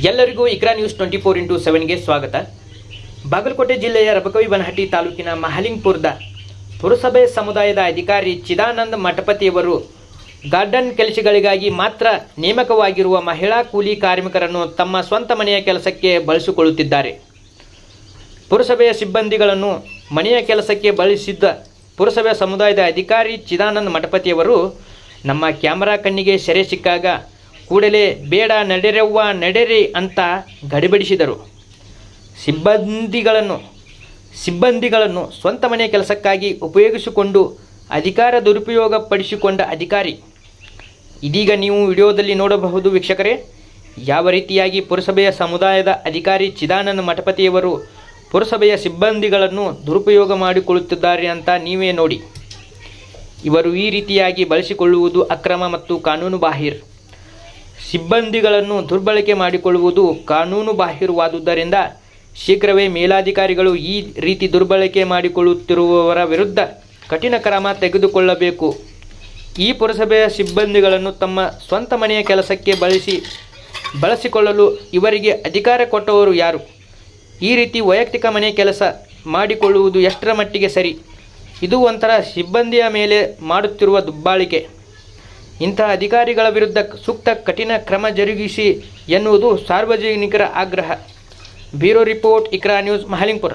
ಎಲ್ಲರಿಗೂ ಇಕ್ರಾ ನ್ಯೂಸ್ 24x7ಗೆ ಸ್ವಾಗತ. ಬಾಗಲಕೋಟೆ ಜಿಲ್ಲೆಯ ರಬಕವಿಬನಹಟ್ಟಿ ತಾಲೂಕಿನ ಮಹಲಿಂಗಪುರದ ಪುರಸಭೆ ಸಮುದಾಯದ ಅಧಿಕಾರಿ ಚಿದಾನಂದ ಮಠಪತಿಯವರು ಗಾರ್ಡನ್ ಕೆಲಸಗಳಿಗಾಗಿ ಮಾತ್ರ ನೇಮಕವಾಗಿರುವ ಮಹಿಳಾ ಕೂಲಿ ಕಾರ್ಮಿಕರನ್ನು ತಮ್ಮ ಸ್ವಂತ ಮನೆಯ ಕೆಲಸಕ್ಕೆ ಬಳಸಿಕೊಳ್ಳುತ್ತಿದ್ದಾರೆ. ಪುರಸಭೆಯ ಸಿಬ್ಬಂದಿಗಳನ್ನು ಮನೆಯ ಕೆಲಸಕ್ಕೆ ಬಳಸಿದ್ದ ಪುರಸಭೆ ಸಮುದಾಯದ ಅಧಿಕಾರಿ ಚಿದಾನಂದ ಮಠಪತಿಯವರು ನಮ್ಮ ಕ್ಯಾಮರಾ ಕಣ್ಣಿಗೆ ಸೆರೆ ಸಿಕ್ಕಾಗ ಕೂಡಲೇ ಬೇಡ ನಡೆರವ್ವ ನಡೆರಿ ಅಂತ ಗಡಿಬಿಡಿಸಿದರು. ಸಿಬ್ಬಂದಿಗಳನ್ನು ಸ್ವಂತ ಮನೆ ಕೆಲಸಕ್ಕಾಗಿ ಉಪಯೋಗಿಸಿಕೊಂಡು ಅಧಿಕಾರ ದುರುಪಯೋಗ ಪಡಿಸಿಕೊಂಡ ಅಧಿಕಾರಿ ಇದೀಗ ನೀವು ವಿಡಿಯೋದಲ್ಲಿ ನೋಡಬಹುದು ವೀಕ್ಷಕರೇ. ಯಾವ ರೀತಿಯಾಗಿ ಪುರಸಭೆಯ ಸಮುದಾಯದ ಅಧಿಕಾರಿ ಚಿದಾನಂದ ಮಠಪತಿಯವರು ಪುರಸಭೆಯ ಸಿಬ್ಬಂದಿಗಳನ್ನು ದುರುಪಯೋಗ ಮಾಡಿಕೊಳ್ಳುತ್ತಿದ್ದಾರೆ ಅಂತ ನೀವೇ ನೋಡಿ. ಇವರು ಈ ರೀತಿಯಾಗಿ ಬಳಸಿಕೊಳ್ಳುವುದು ಅಕ್ರಮ ಮತ್ತು ಕಾನೂನು ಬಾಹಿರ. ಸಿಬ್ಬಂದಿಗಳನ್ನು ದುರ್ಬಳಕೆ ಮಾಡಿಕೊಳ್ಳುವುದು ಕಾನೂನು ಬಾಹಿರವಾದುದರಿಂದ ಶೀಘ್ರವೇ ಮೇಲಾಧಿಕಾರಿಗಳು ಈ ರೀತಿ ದುರ್ಬಳಕೆ ಮಾಡಿಕೊಳ್ಳುತ್ತಿರುವವರ ವಿರುದ್ಧ ಕಠಿಣ ಕ್ರಮ ತೆಗೆದುಕೊಳ್ಳಬೇಕು. ಈ ಪುರಸಭೆಯ ಸಿಬ್ಬಂದಿಗಳನ್ನು ತಮ್ಮ ಸ್ವಂತ ಮನೆಯ ಕೆಲಸಕ್ಕೆ ಬಳಸಿಕೊಳ್ಳಲು ಇವರಿಗೆ ಅಧಿಕಾರ ಕೊಟ್ಟವರು ಯಾರು? ಈ ರೀತಿ ವೈಯಕ್ತಿಕ ಮನೆ ಕೆಲಸ ಮಾಡಿಕೊಳ್ಳುವುದು ಎಷ್ಟರ ಮಟ್ಟಿಗೆ ಸರಿ? ಇದು ಒಂಥರ ಸಿಬ್ಬಂದಿಯ ಮೇಲೆ ಮಾಡುತ್ತಿರುವ ದುಬ್ಬಾಳಿಕೆ. ಇಂತಹ ಅಧಿಕಾರಿಗಳ ವಿರುದ್ಧ ಸೂಕ್ತ ಕಠಿಣ ಕ್ರಮ ಜರುಗಿಸಿ ಎನ್ನುವುದು ಸಾರ್ವಜನಿಕರ ಆಗ್ರಹ. Bureau report, Iqra news, Mahalingapura.